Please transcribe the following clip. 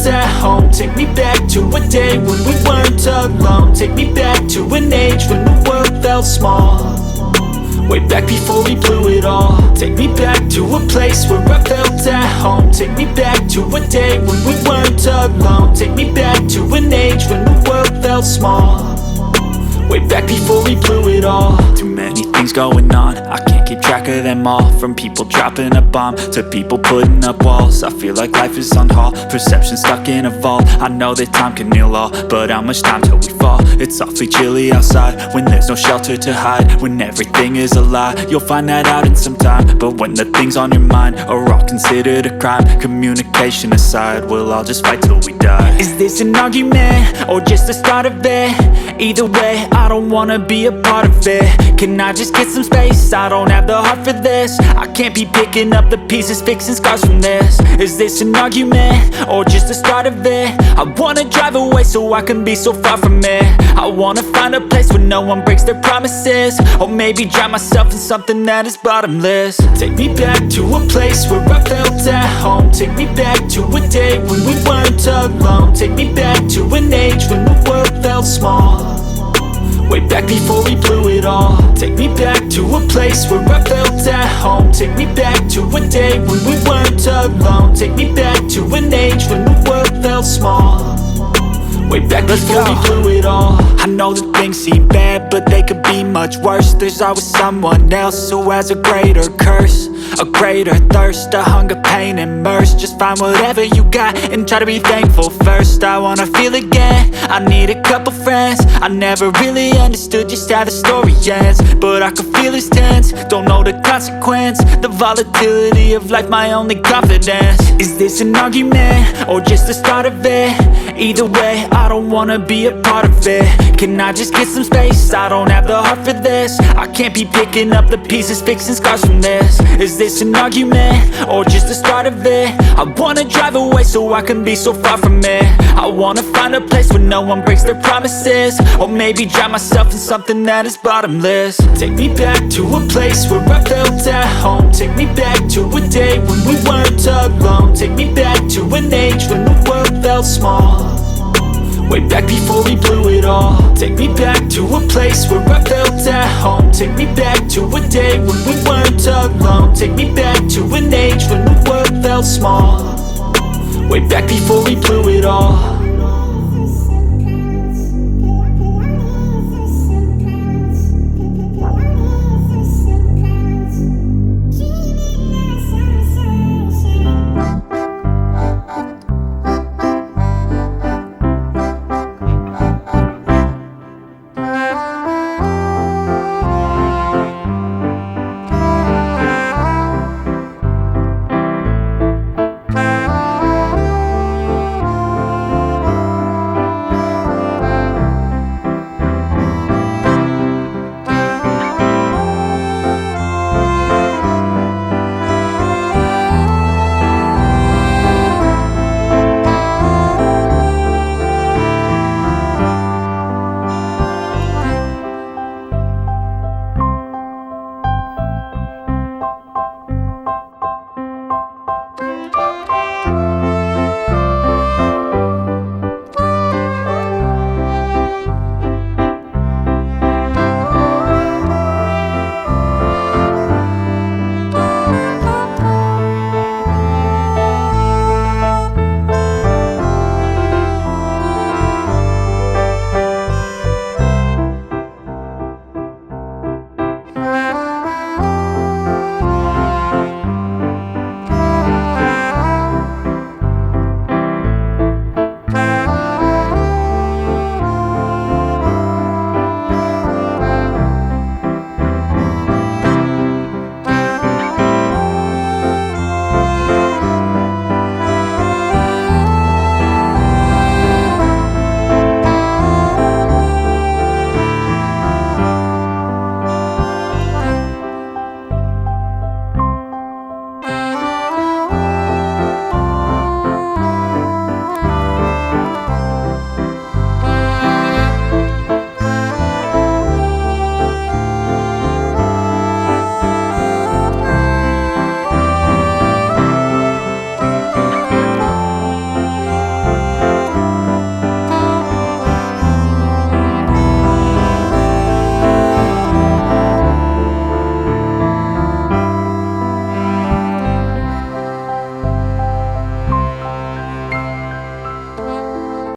at home. Take me back to a day when we weren't alone. Take me back to an age when the world felt small, way back before we blew it all. Take me back to a place where I felt at home. Take me back to a day when we weren't alone. Take me back to an age when the world felt small, way back before we blew it all. Too many things going on, I can't keep track of them all. From people dropping a bomb to people putting up walls. I feel like life is on hold, perception stuck in a vault. I know that time can heal all, but how much time till we fall? It's awfully chilly outside when there's no shelter to hide. When everything is a lie, you'll find that out in some time. But when the things on your mind are all considered a crime, communication aside, we'll all just fight till we die. Is this an argument or just the start of it? Either way, I don't wanna be a part of it. Can I just get some space? I don't have the heart for this. I can't be picking up the pieces, fixing scars from this. Is this an argument or just the start of it? I wanna drive away so I can be so far from it. I wanna find a place where no one breaks their promises, or maybe drown myself in something that is bottomless. Take me back to a place where I felt at home. Take me back to a day when we weren't alone. Take me back to an age when the world felt small, way back before we blew it all. Take me back to a place where I felt at home. Take me back to a day when we weren't alone. Take me back to an age when the world felt small, way back before we blew it all. I know that things seem bad, but they could be much worse. There's always someone else who has a greater curse, a greater thirst, a hunger, pain, and mercy. Just find whatever you got and try to be thankful first. I wanna feel again, I need a couple friends. I never really understood just how the story ends, but I can feel it's tense, don't know the consequence. The volatility of life, my only confidence. Is this an argument or just the start of it? Either way, I don't wanna be a part of it. Can I just get some space? I don't have the heart for this. I can't be picking up the pieces, fixing scars from this. Is this an argument or just the start of it? I wanna drive away so I can be so far from it. I wanna find a place where no one breaks their promises, or maybe drown myself in something that is bottomless. Take me back to a place where I felt at home. Take me back to a day when we weren't alone. Take me back to an age when the world felt small, way back before we blew it all. Take me back to a place where I felt at home. Take me back to a day when we weren't alone. Take me back to an age when the world felt small, way back before we blew it all.